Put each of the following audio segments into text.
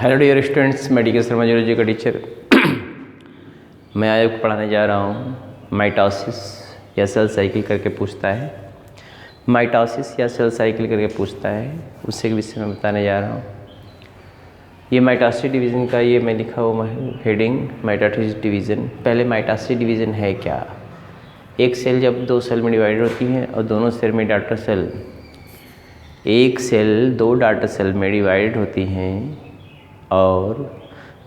Hello dear students, medical Sharma zoology का teacher. मैं आज आपको पढ़ाने जा रहा हूँ माइटोसिस या सेल साइकिल करके पूछता है। माइटोसिस या सेल साइकिल करके पूछता है, उससे के विषय में बताने जा रहा हूँ। ये माइटोसिस डिवीज़न का ये मैं लिखा हुआ है हेडिंग, माइटोसिस डिवीज़न। पहले माइटोसिस डिवीज़न है क्या? एक सेल जब दो सेल में डिवाइड होती है और दोनों सेल में डॉटर सेल, एक सेल दो डॉटर सेल में डिवाइड होती हैं और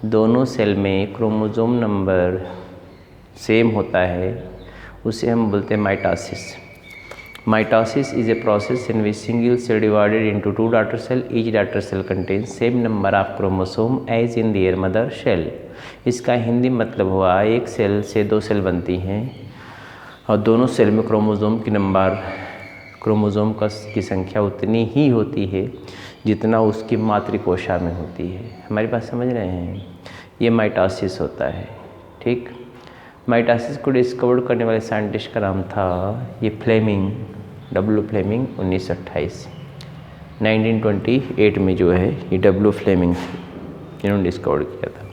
दोनों सेल में क्रोमोसोम नंबर सेम होता है, उसे हम बोलते हैं mitosis. Mitosis is a process in which single cell divided into two daughter cell, each daughter cell contains same number of chromosome as in their mother cell. इसका हिंदी मतलब हुआ, एक सेल से दो सेल बनती हैं और दोनों सेल में क्रोमोसोम की संख्या उतनी ही होती है जितना उसकी मातृकोशा में होती है। हमारी बात समझ रहे हैं? ये माइटोसिस होता है। ठीक, माइटोसिस को डिस्कवर करने वाले साइंटिस्ट का नाम था ये फ्लेमिंग, डब्ल्यू फ्लेमिंग। 1928 में जो है ये डब्ल्यू फ्लेमिंग इन्होंने डिस्कवर किया था।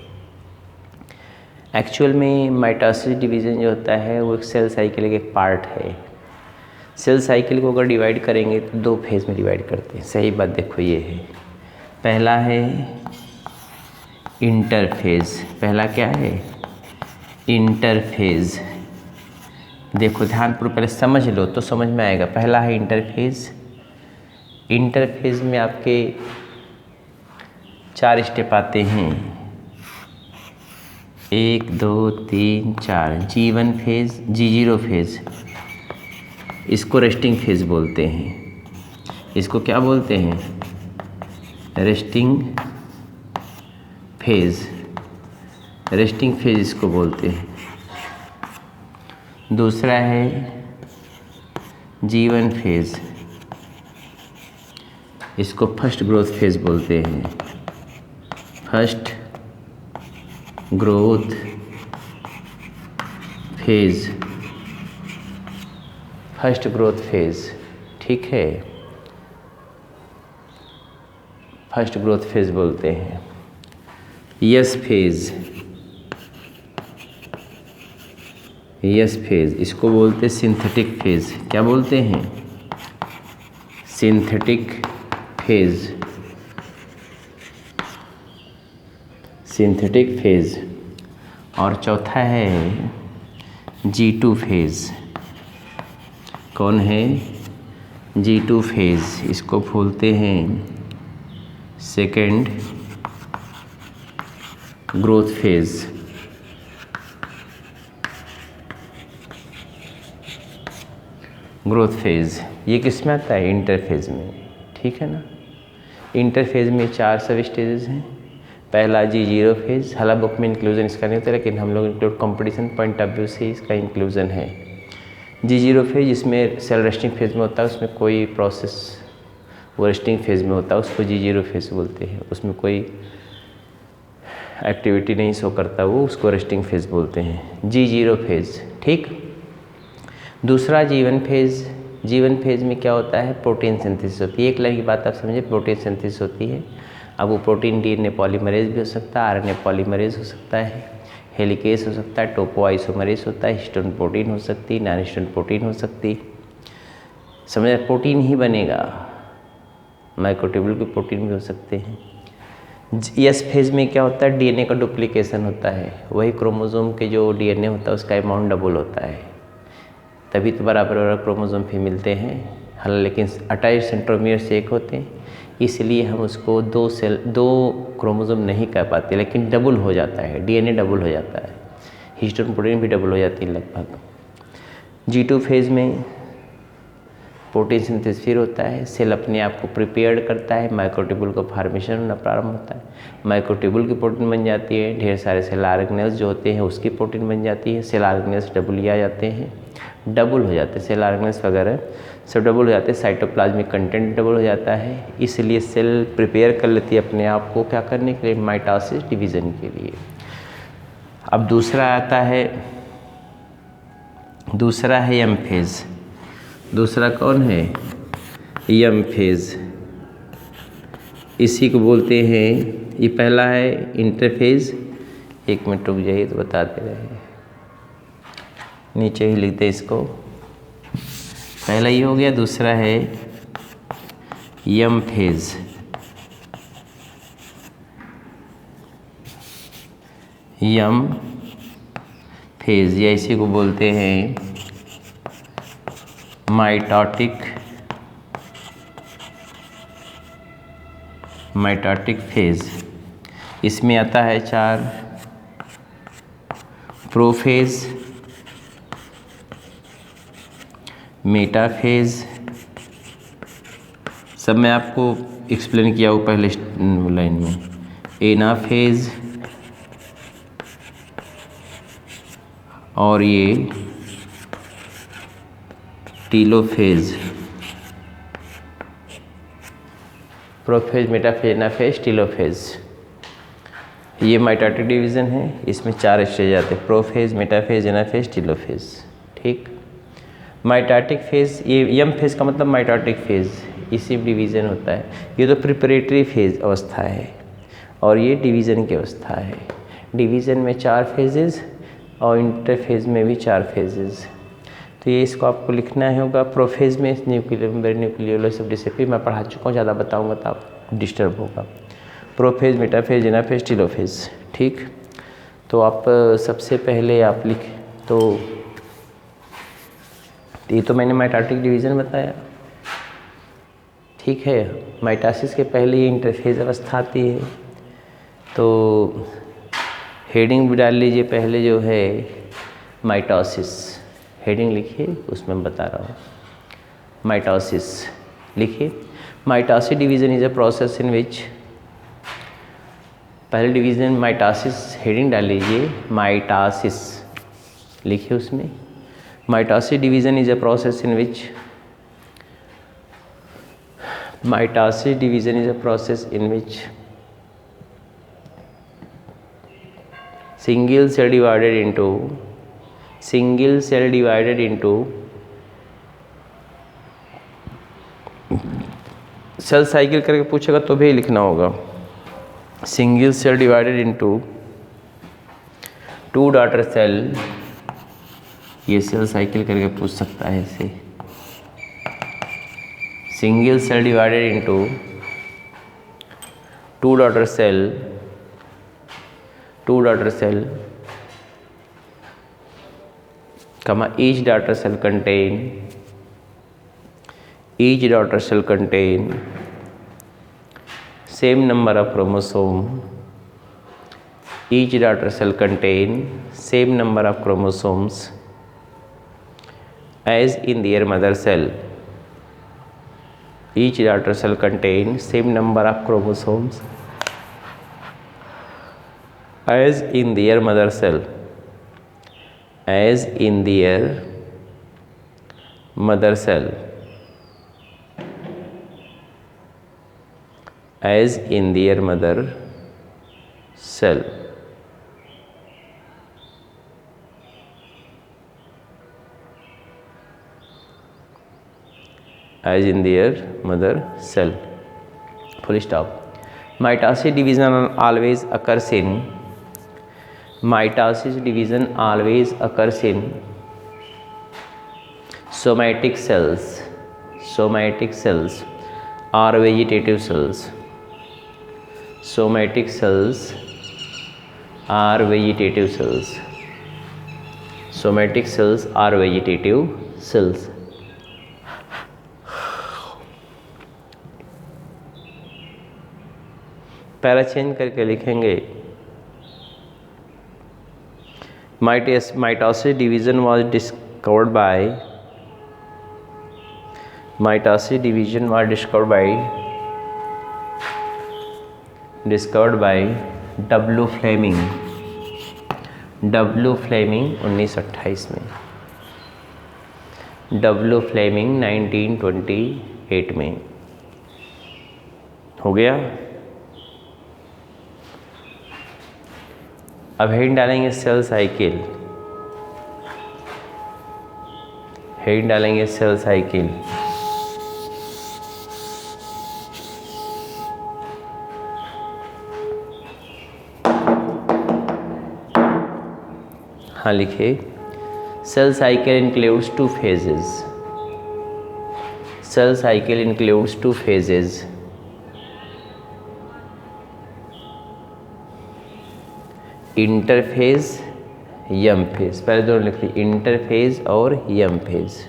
एक्चुअल में माइटोसिस डिवीज़न जो होता है वो एक सेल साइकिल का एक पार्ट है। सेल साइकिल को अगर डिवाइड करेंगे तो दो फेज़ में डिवाइड करते हैं। सही बात देखो, ये है पहला है इंटरफेज़। पहला क्या है? इंटरफेज़। देखो ध्यानपूर्वक पहले समझ लो तो समझ में आएगा। पहला है इंटरफेज़। इंटरफेज़ में आपके 4 स्टेप आते हैं, 1 2 3 4। G1 फेज़, G0 फेज़, इसको रेस्टिंग फेज़ बोलते हैं। इसको क्या बोलते हैं? Resting phase. रेस्टिंग फेज़ इसको बोलते हैं। दूसरा है G1 फेज़, इसको फर्स्ट ग्रोथ फेज़ बोलते हैं। First growth phase, first growth phase. ठीक है, फर्स्ट ग्रोथ फेज़ बोलते हैं। यस फेज़, यस फेज़, इसको बोलते हैं सिंथेटिक फेज़। क्या बोलते हैं? Synthetic phase, synthetic phase. और चौथा है G2 फेज़। कौन है? G2 फेज़, इसको बोलते हैं second growth phase. Growth phase ये किस में आता है? इंटरफेज़ में। ठीक है ना। इंटरफेज़ में 4 सब स्टेजेस हैं। पहला G0 फेज़, हालांकि बुक में इंक्लूजन इसका नहीं होता, लेकिन हम लोग include competition point of view से इसका इंक्लूजन है। G0 फेज़ जिसमें सेल रेस्टिंग फेज़ में होता है, उसमें कोई प्रोसेस वो रेस्टिंग फेज़ में होता है, उसको G0 फेज़ बोलते हैं। उसमें कोई एक्टिविटी नहीं शो करता वो, उसको रेस्टिंग फेज़ बोलते हैं। G0 phase. ठीक। दूसरा G1 फेज़। G1 फेज़ में क्या होता है? प्रोटीन सिंथेसिस होती है। एक लाइन की बात आप समझे, प्रोटीन सिंथेसिस होती है। अब वो प्रोटीन DNA पॉलीमरेज भी हो सकता है, RNA पॉलीमरेज हो सकता है, हेलिकेस हो सकता है, टोपो आइसोमरेज होता है, हिस्टोन प्रोटीन हो सकती है, नॉन हिस्टोन प्रोटीन हो सकती। समझ, प्रोटीन ही बनेगा। माइक्रोट्यूब्यूल के प्रोटीन भी हो सकते हैं। यस फेज़ में क्या होता है? DNA का डुप्लीकेशन होता है। वही क्रोमोसोम के जो DNA होता है उसका अमाउंट डबल होता है, तभी तो बराबर क्रोमोसोम फिर मिलते हैं। हालांकि लेकिन अटैच सेंट्रोमियर से एक होते हैं, इसलिए हम उसको दो क्रोमोसोम नहीं कह पाते, लेकिन डबल हो जाता है। DNA डबल हो जाता है, हिस्टोन प्रोटीन भी डबल हो जाती है लगभग। G2 फेज़ में प्रोटीन सिंथेसिस फिर होता है। सेल अपने आप को प्रिपेयर्ड करता है, माइक्रोट्यूब्यूल का फॉर्मेशन होना प्रारंभ होता है। माइक्रोट्यूब्यूल की प्रोटीन बन जाती है, ढेर सारे सेल ऑर्गेनेल्स जो होते हैं उसकी प्रोटीन बन जाती है। सेल ऑर्गेनेल्स डबल आ जाते हैं, डबल हो जाते हैं। सेल ऑर्गेनेल्स वगैरह सब डबल हो जाते हैं। साइटोप्लाज्मिक कंटेंट डबल हो जाता है, इसलिए सेल प्रिपेयर कर लेती है अपने आप को क्या करने के लिए? माइटोसिस डिवीज़न के लिए। अब दूसरा आता है, दूसरा है एम फेज़। दूसरा कौन है? M phase. इसी को बोलते हैं ये पहला है इंटरफेज, एक मिनट रुक जाइए तो बताते रहे, नीचे ही लिखते इसको। पहला ये हो गया, दूसरा है यम फेज। यम फेज या इसी को बोलते हैं माइटोटिक फेज। इसमें आता है 4, प्रोफेज, मेटाफेज, सब मैं आपको एक्सप्लेन किया हूँ पहले लाइन में। एनाफेज और ये telophase. Prophase, metaphase, anaphase, telophase, ये माइटोटिक डिवीज़न है। इसमें 4 स्टेज आते हैं, प्रोफेज, मेटाफेज, एनाफेज, टीलोफेज। ठीक, माइटोटिक फेज, ये यम फेज का मतलब माइटोटिक फेज, इसी में डिवीज़न होता है। ये तो प्रिपरेटरी फेज अवस्था है और ये डिवीज़न की अवस्था है। डिवीज़न में 4 फेजेस और इंटरफेज में भी 4 फेजेस। तो ये इसको आपको लिखना होगा। प्रोफेज में न्यूक्लियर न्यूक्लियोलर सब डिसिप्लिन मैं पढ़ा चुका हूँ, ज़्यादा बताऊँगा तो आप डिस्टर्ब होगा। Prophase, metaphase, anaphase, telophase. ठीक, तो आप सबसे पहले आप लिख, तो ये तो मैंने माइटोटिक डिवीज़न बताया। ठीक है, माइटोसिस के पहले ये इंटरफेज अवस्था आती है। तो हेडिंग भी डाल लीजिए, पहले जो है माइटोसिस, हेडिंग लिखिए, उसमें मैं बता रहा हूँ। माइटोसिस लिखिए। Mitosis division is a process in which, पहले डिवीज़न माइटोसिस, हेडिंग डाल लीजिए, माइटोसिस लिखिए उसमें। Mitosis division is a process in which, mitosis division is a process in which single cell divided cell cycle करके पूछेगा तो भी लिखना होगा। Single cell divided into 2 daughter cell, ये सेल साइकिल करके पूछ सकता है इसे। Single cell divided into 2 daughter cell, comma each daughter cell contain same number of chromosome, each daughter cell contain same number of chromosomes as in their mother cell, each daughter cell contain same number of chromosomes as in their mother cell, as in their mother cell, as in their mother cell, as in their mother cell, full stop. Mitosis division always occurs in, mitosis division always occurs in somatic cells or vegetative cells. Somatic cells are vegetative cells. Somatic cells are vegetative cells. Para change करके लिखेंगे। Mitosis division was discovered by W. Fleming 1928 में, W. Fleming 1928 में हो गया। अब heading डालेंगे cell cycle, heading डालेंगे cell cycle. हाँ लिखिए, cell cycle includes 2 phases. Cell cycle includes 2 phases. Interphase, M phase. पहले दोनों लिख लीजिए, इंटरफेज और यम फेज.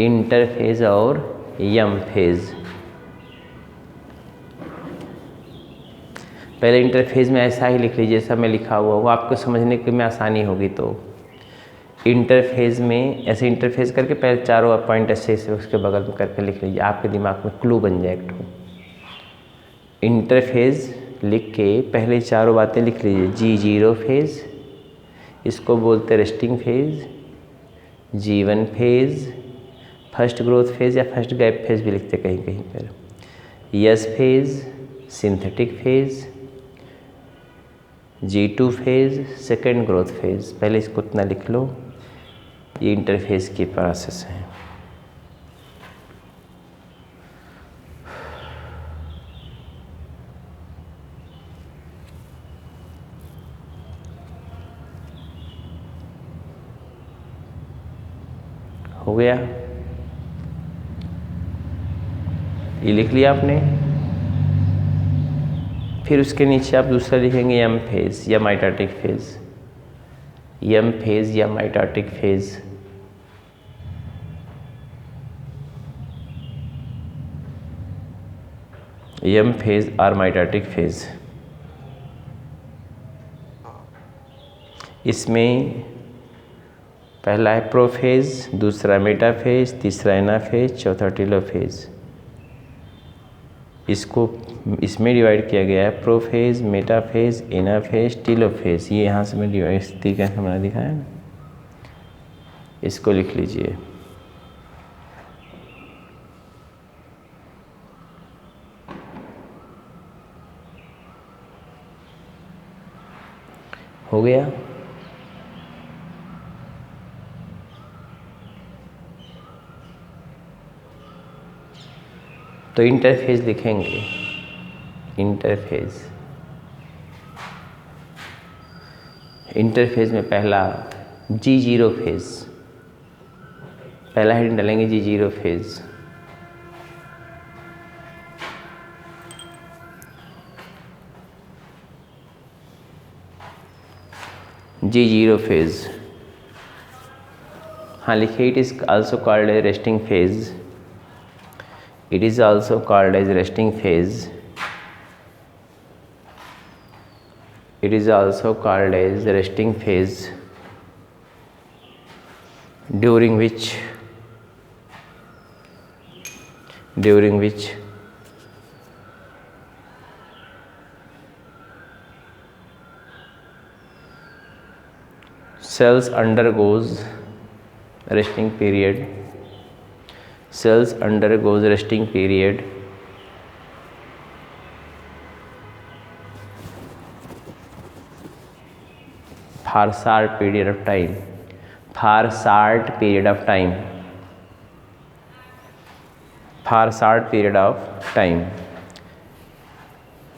इंटरफेज और यम फेज. पहले इंटरफेज में ऐसा ही लिख लीजिए जैसा मैं लिखा हुआ, वो आपको समझने के में आसानी होगी. तो इंटरफेज में ऐसे इंटरफेज करके पहले चारों पॉइंट ऐसे उसके बगल में करके लिख लीजिए, आपके दिमाग में क्लू बन जाए एक ठो. इंटरफेज लिख के पहले चारों बातें लिख लीजिए. G0 फेज, इसको बोलते resting phase. G1 phase, first growth phase या फर्स्ट गैप फेज भी लिखते कहीं कहीं पर. S phase, synthetic phase. G2 phase, second growth phase. पहले इसको इतना लिख लो, ये इंटरफेज की प्रोसेस है. हो गया, ये लिख लिया आपने. फिर उसके नीचे आप दूसरा लिखेंगे एम फेज या माइटोटिक फेज. एम फेज या माइटोटिक फेज. एम फेज और माइटोटिक फेज. इसमें पहला है प्रोफेज, दूसरा मेटाफेज, तीसरा एनाफेज, चौथा टेलोफेज. इसको इसमें डिवाइड किया गया है प्रोफेज, मेटाफेज, एनाफेज, टेलोफेज. ये यहाँ से मैं डिवाइड इस तरीके से हमारा दिखाया ना, इसको लिख लीजिए. हो गया. तो इंटरफेज लिखेंगे. इंटरफेज, इंटरफेज में पहला G0 फेज. पहला हेडिंग डालेंगे G0 फेज. G0 phase. हाँ लिखिए, it is also called a resting phase. It is also called as resting phase. It is also called as resting phase, during which cells undergoes resting period. Cells undergoes resting period for short period of time. For short period of time. For short period of time.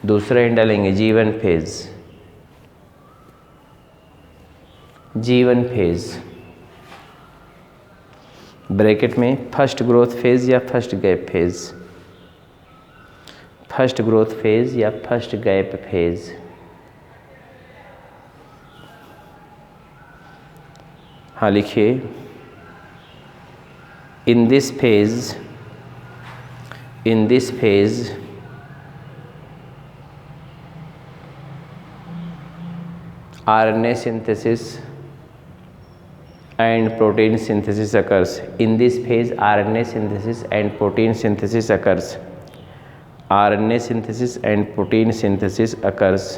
दूसरा hint डालेंगे G1 phase. G1 phase bracket में first growth phase या first gap phase. First growth phase या first gap phase. हाँ लिखिए, in this phase RNA synthesis and protein synthesis occurs. In this phase, RNA synthesis and protein synthesis occurs. RNA synthesis and protein synthesis occurs.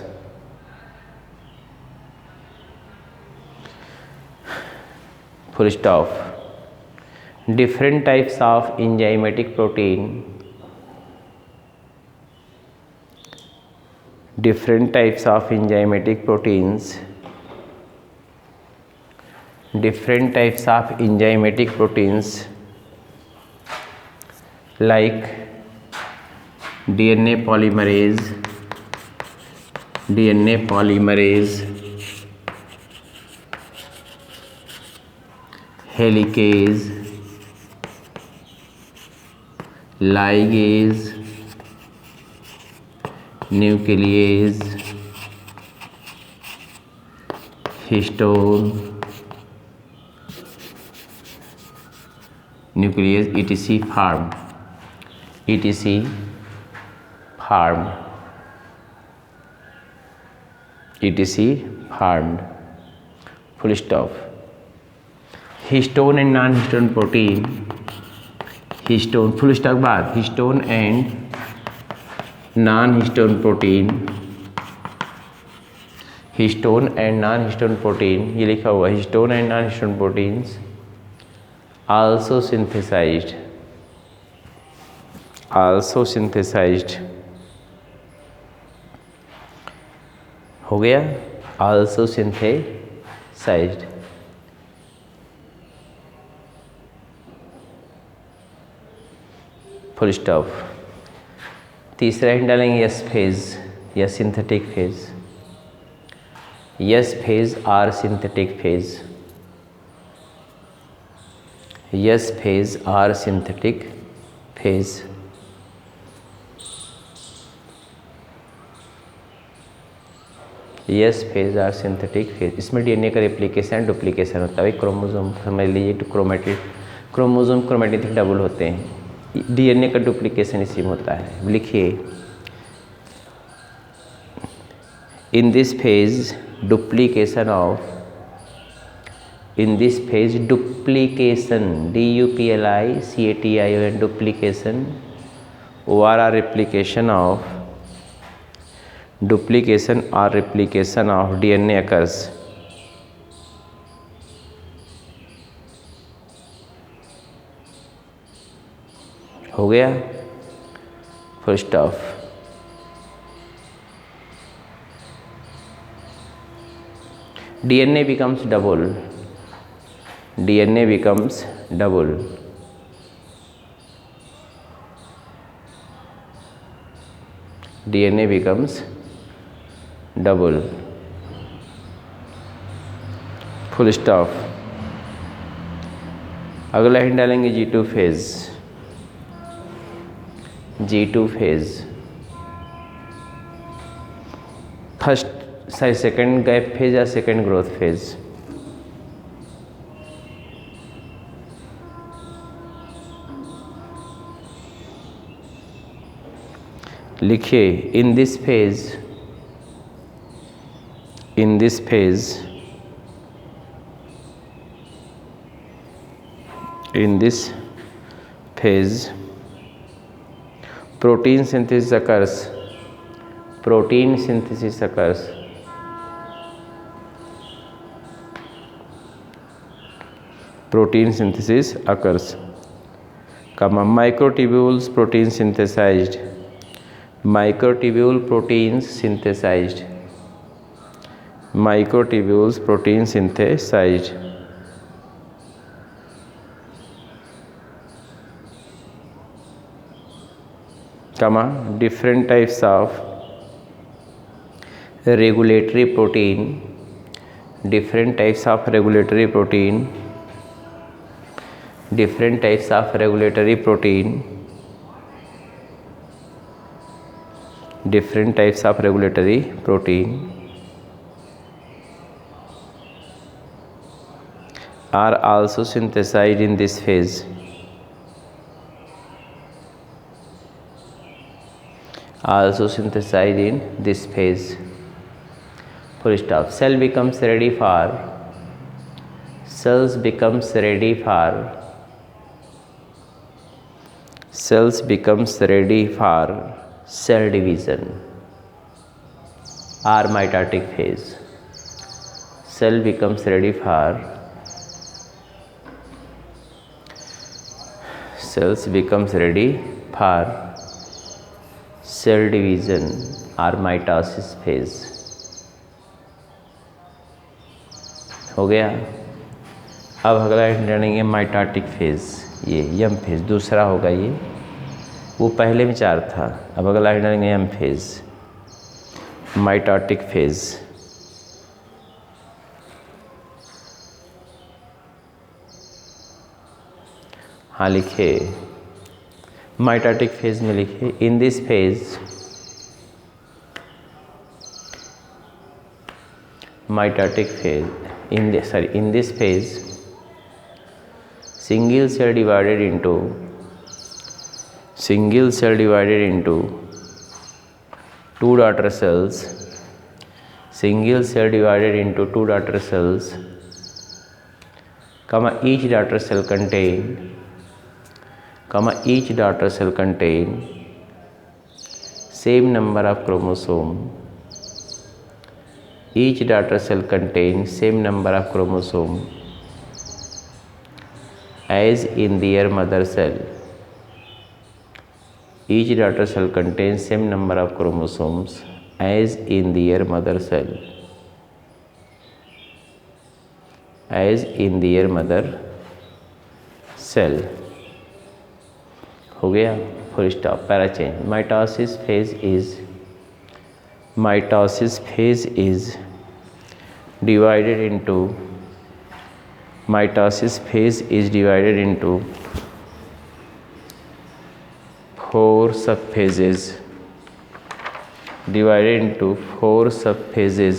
Full stop. Different types of enzymatic protein. Different types of enzymatic proteins. Different types of enzymatic proteins like DNA polymerase, DNA polymerase, helicase, ligase, nuclease, histone, nucleus etc formed full stop. Histone and non histone protein, histone full stop बाद, histone and non histone protein, histone and non histone protein, ये लिखा हुआ है, histone and non histone proteins also synthesized हो गया, also synthesized। Full stop. तीसरा hint डालेंगे S phase या synthetic phase, S phase or synthetic phase, S phase or synthetic phase. S phase or synthetic phase. इसमें DNA का replication duplication होता है। Chromosome समझ लीजिए, क्रोमोसोम क्रोमेटिन डबल होते हैं, डीएनए का डुप्लीकेशन इसी में होता है। लिखिए, in this phase duplication of, in this phase duplication, duplication, duplication, or replication of, duplication or replication of DNA occurs। हो गया, full stop. DNA becomes double, DNA becomes double, DNA becomes double, full stop. अगला hint डालेंगे G2 phase, G2 phase first second gap phase या second growth phase. लिखिए, in this phase, in this phase, in this phase protein synthesis occurs, protein synthesis occurs, protein synthesis occurs, comma microtubules protein synthesized, microtubule proteins synthesized, microtubules protein synthesized, comma different types of regulatory protein, different types of regulatory protein, different types of regulatory protein, different types of regulatory protein are also synthesized in this phase, also synthesized in this phase, full stop। Cell becomes ready for, cells becomes ready for, cells becomes ready for cell division or mitotic phase, cell becomes ready for, cells becomes ready for cell division or mitosis phase। हो गया। अब अगला जानेंगे mitotic phase, ये यम phase दूसरा होगा, ये वो पहले में 4 था। अब अगला जानेंगे यम फेज। Mitotic phase. हाँ लिखिए, माइटोटिक फेज में लिखिए, in this phase mitotic phase, in this phase single cell divided into two daughter cells, single cell divided into two daughter cells, comma each daughter cell contain same number of chromosome, each daughter cell contains same number of chromosome as in their mother cell. Each daughter cell contains same number of chromosomes as in their mother cell. हो गया, full stop, para change. Mitosis phase is divided into four subphases,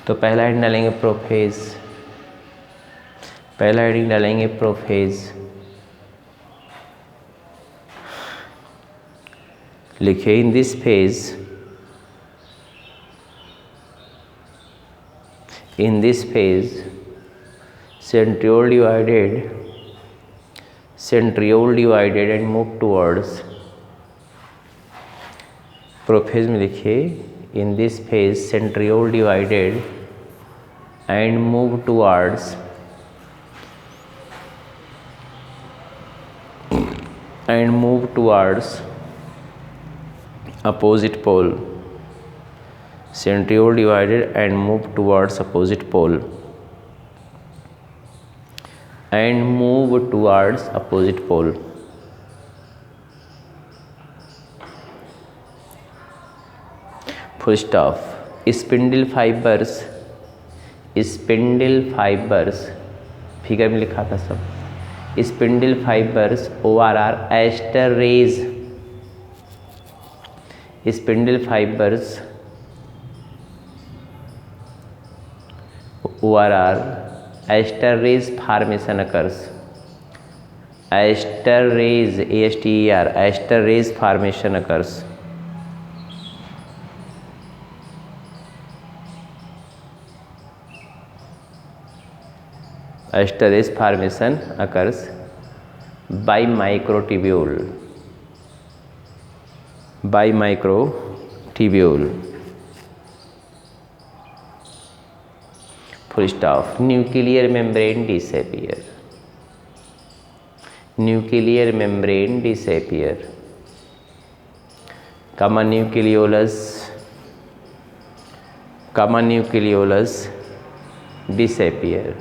तो पहला heading डालेंगे prophase, लिखिए in this phase centriole divided and move towards, prophase में लिखिए in this phase centriole divided and move towards opposite pole, centriole divided and move towards opposite pole, full stop। Spindle fibres, figure में लिखा था सब, spindle fibres ORR aster rays, spindle fibres ORR aster rays formation occurs, aster rays formation occurs, by microtubule, full stop। nuclear membrane disappear, comma nucleolus disappear,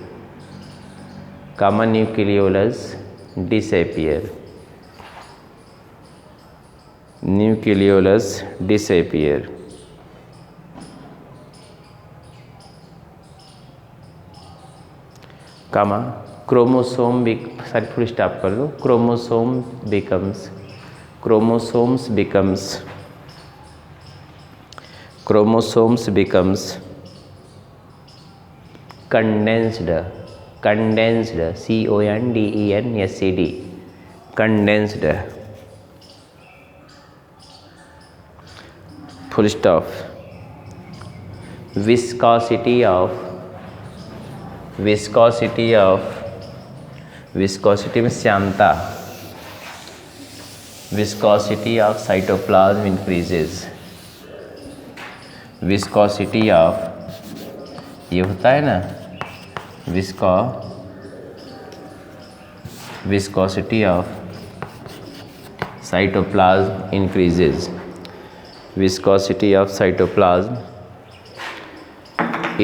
comma chromosome full stop कर लो, chromosomes becomes condensed, condensed, full stop। viscosity में श्यानता, viscosity of cytoplasm increases, viscosity of, ये होता है ना viscosity of cytoplasm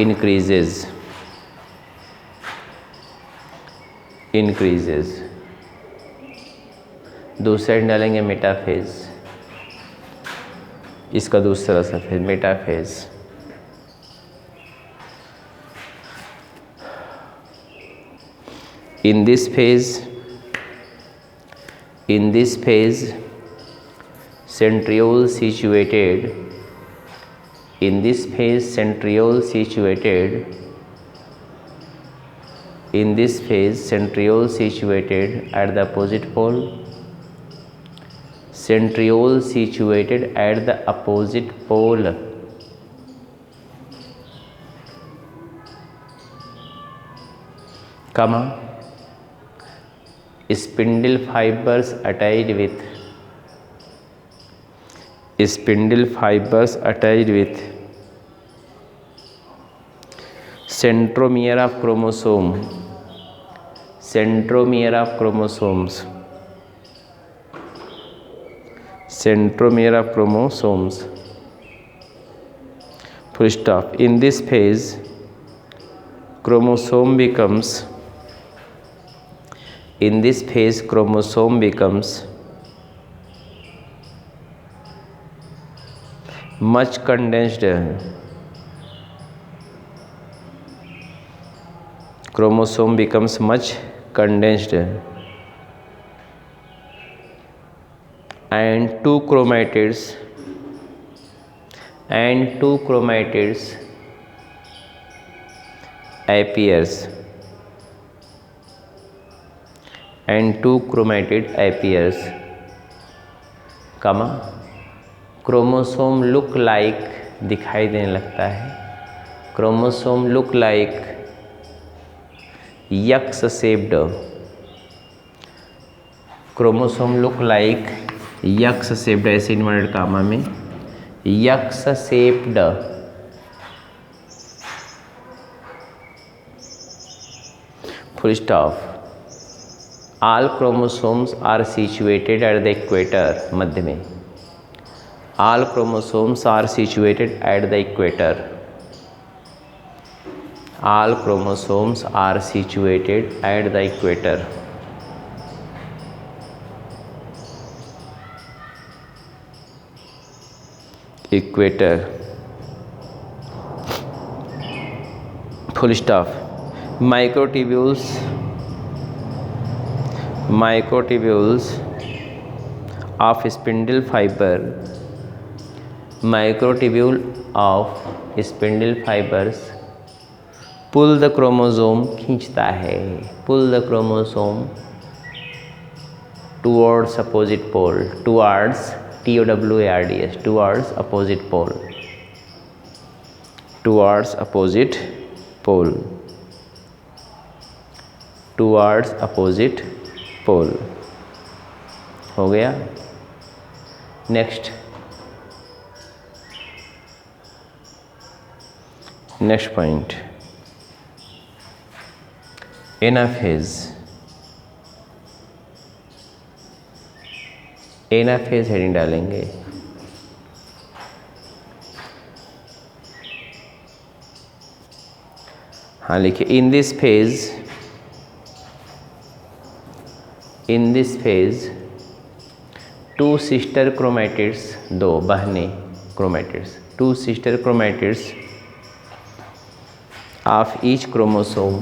increases, दूसरा heading डालेंगे metaphase, इसका दूसरा सा phase metaphase. In this phase, centriole situated at the opposite pole, comma, spindle fibers attached with centromere of chromosomes, full stop. In this phase, chromosome becomes much condensed. Chromosome becomes much condensed, and two chromatids appears, comma, chromosome look like दिखाई देने लगता है, chromosome look like X shaped, ऐसे inverted comma में X shaped, full stop. All chromosomes are situated at the equator, मध्य में all chromosomes are situated at the equator, equator, full stop। microtubules of spindle fibers pull the chromosome, खींचता है, pull the chromosome towards opposite pole, towards opposite pole, हो गया। Next point, anaphase heading डालेंगे। हाँ लिखिए, in this phase two sister chromatids, दो बहने chromatids, two sister chromatids of each chromosome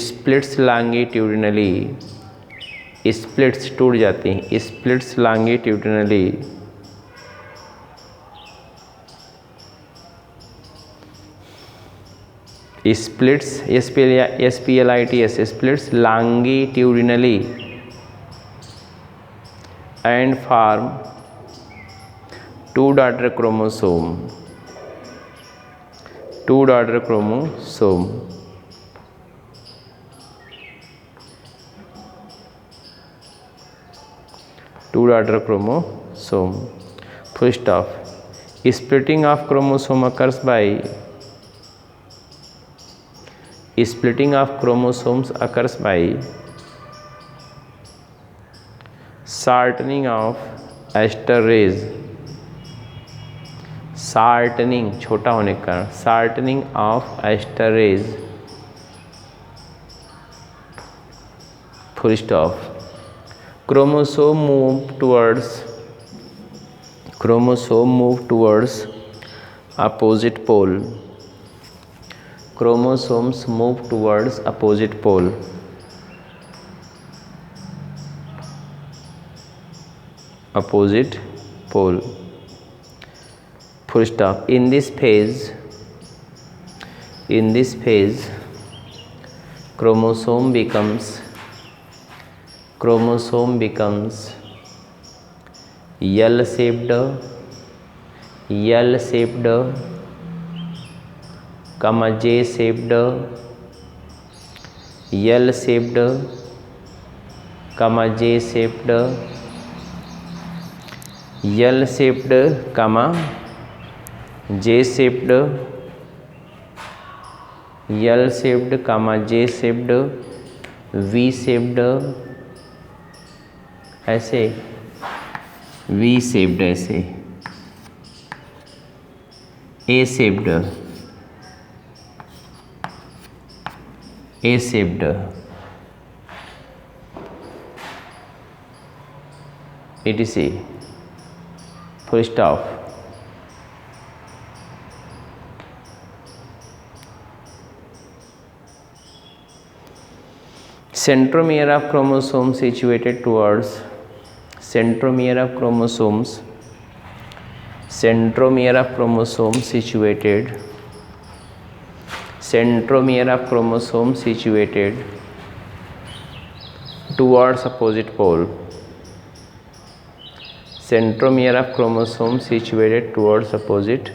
splits longitudinally, टूट जाती हैं, splits longitudinally splits longitudinally and form two daughter chromosome, two daughter chromosome, full stop। splitting of chromosome occurs by shortening of शार्टनिंग छोटा होने का कारण, shortening of asters, full stop. Chromosome move towards opposite pole, chromosomes move towards opposite pole, full stop। in this phase chromosome becomes L shaped, comma J shaped, L shaped, comma J shaped, L shaped, comma J shaped, L shaped, comma J shaped, V shaped, ऐसे V shaped, ऐसे A shaped, etc, full stop। centromere of chromosomes situated towards centromere of chromosomes situated towards opposite pole, centromere of chromosomes situated towards opposite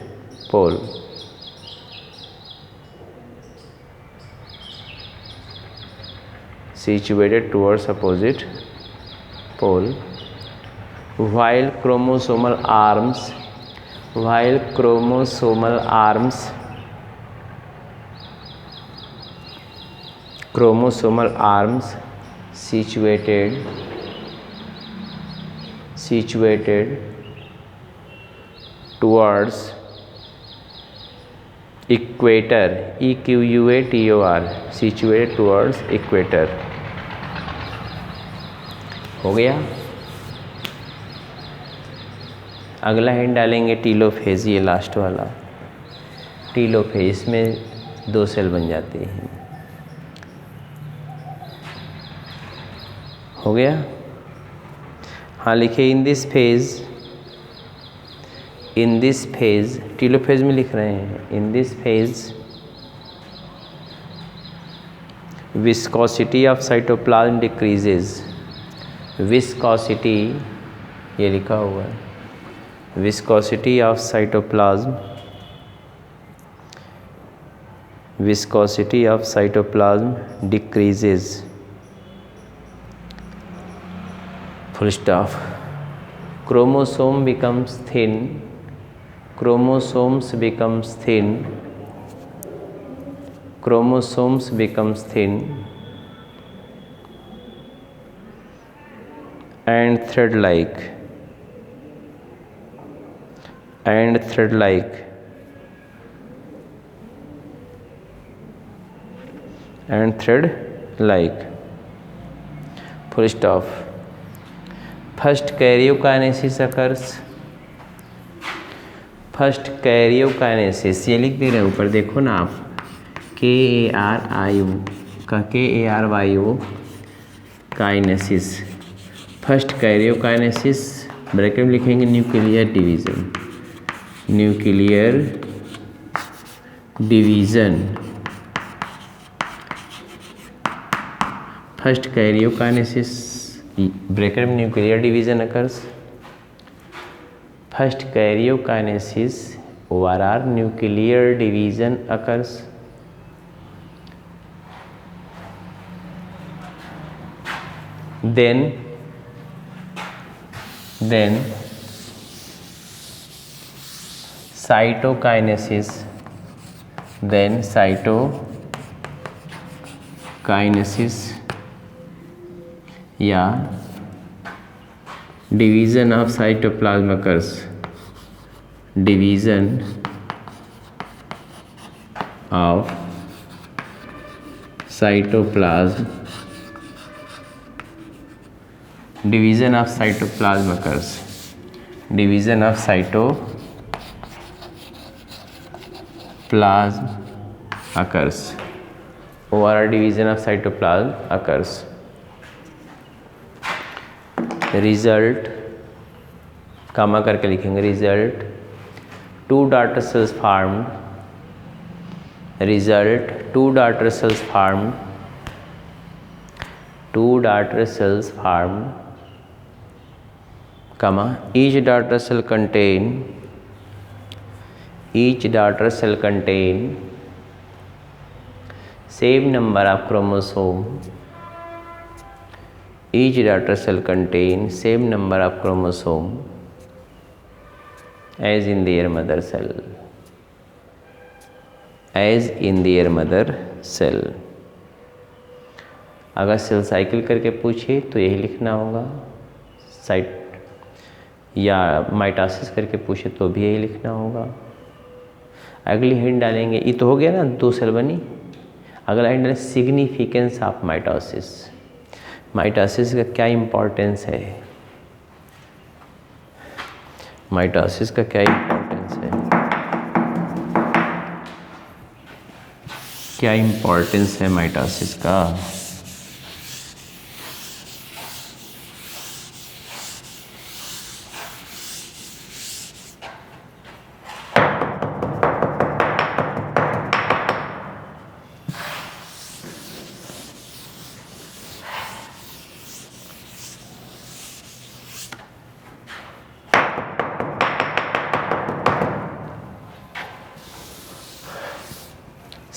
pole, while chromosomal arms situated towards equator, EQUATOR, situated towards equator। हो गया। अगला hint डालेंगे telophase, ये last वाला telophase, इसमें 2 cell बन जाते हैं। हो गया। हाँ लिखिए इन दिस फेज, टीलोफेज में लिख रहे हैं। इन this phase viscosity of cytoplasm decreases, viscosity ये लिखा हुआ है, viscosity of cytoplasm decreases, full stop। chromosomes becomes thin and thread-like, full stop। first karyokinesis occurs, ये लिख दे रहे हैं ऊपर, देखो ना आप, KARYO kinesis, first karyokinesis, bracket में लिखेंगे nuclear division, first karyokinesis bracket में nuclear division occurs, first karyokinesis ORR nuclear division occurs, then cytokinesis, या division of cytoplasm occurs, division of cytoplasm occurs. Division of cytoplasm occurs. ORR, division of cytoplasm occurs. Result, कामा करके लिखेंगे, result 2 daughter cells formed. Result 2 daughter cells formed. 2 daughter cells formed, comma, each daughter cell contain same number of chromosome. Each daughter cell contain same number of chromosome as in their mother cell. अगर cell cycle करके पूछे तो यही लिखना होगा, site या mitosis करके पूछे तो भी यही लिखना होगा। अगली हिंट डालेंगे, ये तो हो गया ना 2 सेल बनी। अगला हिंट डालें सिग्निफिकेंस ऑफ माइटोसिस। माइटोसिस का क्या इम्पोर्टेंस है? माइटोसिस का क्या इम्पोर्टेंस है? क्या इम्पोर्टेंस है माइटोसिस का?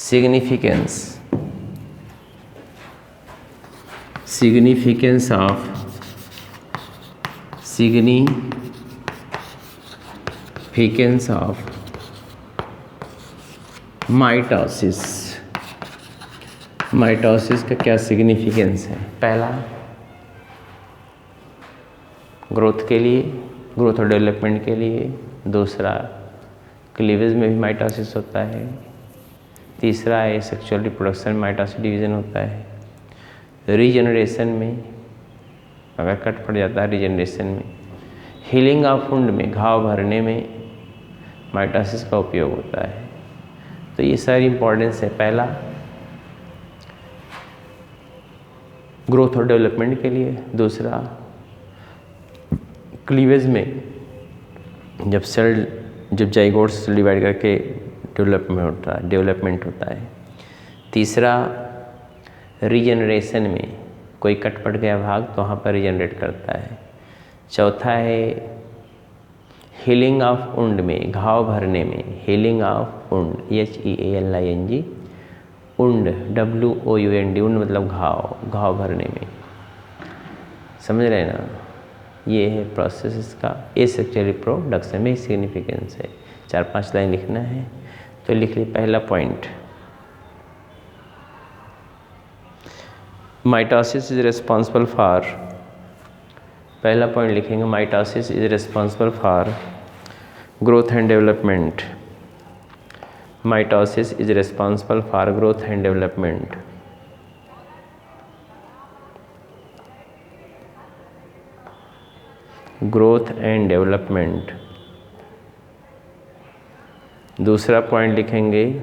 significance of mitosis. माइटोसिस का क्या सिग्निफिकेंस है? पहला, ग्रोथ के लिए, ग्रोथ और डेवलपमेंट के लिए। दूसरा, क्लीवेज में भी माइटोसिस होता है। तीसरा है सेक्सुअल रिप्रोडक्शन में माइटोसिस डिवीजन होता है। रीजनरेशन में, अगर कट पड़ जाता है रीजनरेशन में। हीलिंग ऑफ वुंड में, घाव भरने में माइटोसिस का उपयोग होता है। तो ये सारी इंपॉर्टेंस है। पहला, ग्रोथ और डेवलपमेंट के लिए। दूसरा, क्लीवेज में जब जाइगोट से डिवाइड करके डेवलपमेंट होता है। तीसरा, रीजनरेशन में, कोई कट पड़ गया भाग तो वहाँ पर रीजनरेट करता है। चौथा है हीलिंग ऑफ वुंड में, घाव भरने में। Healing of wound, HEALING, wound WOUND, wound मतलब घाव भरने में। समझ रहे ना? ये है प्रोसेस इसका। एसेक्सुअल रिप्रोडक्शन में सिग्निफिकेंस है। 4-5 लाइन लिखना है तो लिख ली। पहला point, mitosis is responsible for, पहला पॉइंट लिखेंगे, mitosis is responsible for growth and development. Mitosis is responsible for growth and development. Growth and development. दूसरा पॉइंट लिखेंगे,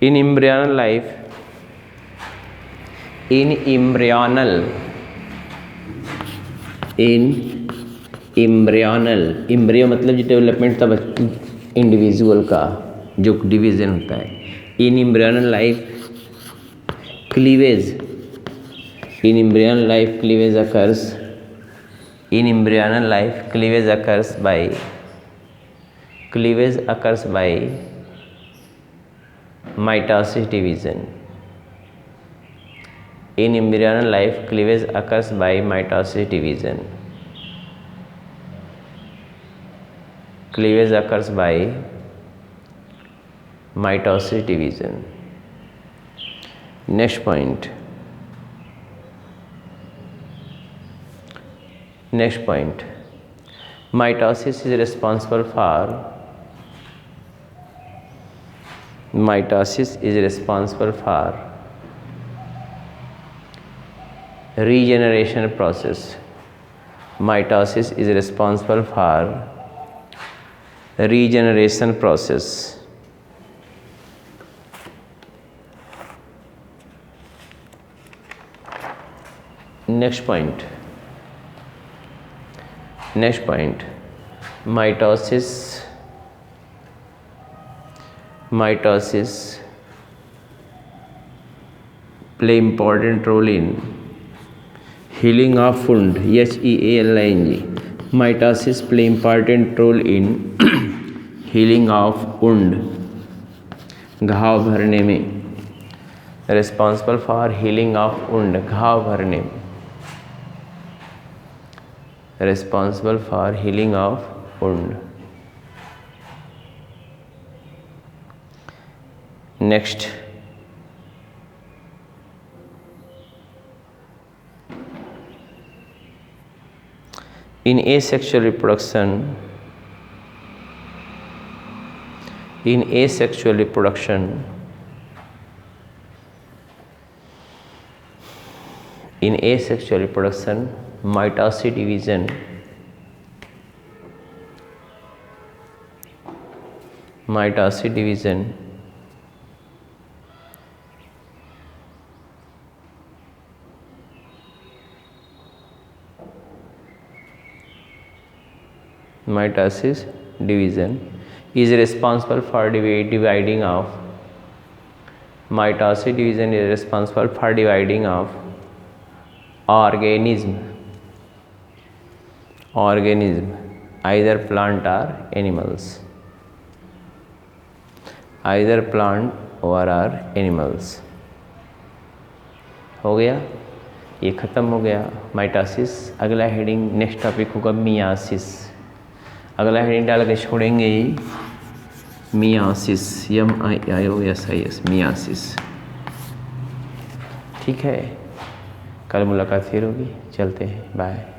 इन एम्ब्रियोनल लाइफ, एम्ब्रियो मतलब जो डेवलपमेंट तब इंडिविजुअल का जो डिवीजन होता है। In embryonal life cleavage, in embryonal life cleavage occurs, in embryonal life cleavage occurs by mitosis division. In embryonal life, cleavage occurs by mitosis division. Cleavage occurs by mitosis division. Next point, mitosis is responsible for regeneration process. Mitosis is responsible for regeneration process. Next point, mitosis play important role in healing of wound. HEALING. Mitosis play important role in healing of wound, घाव भरने में, responsible for healing of wound, घाव भरने में, responsible for healing of wound. Next, in asexual reproduction, mitosis division is responsible for dividing of organism either plant or animals, हो गया, ये ख़त्म हो गया माइटोसिस। अगला हेडिंग, नेक्स्ट टॉपिक होगा मियासिस। अगला हेडिंग डाल के छोड़ेंगे मियासिस, MIIOSIS, मियासिस। ठीक है, कल मुलाकात फिर होगी, चलते हैं, बाय।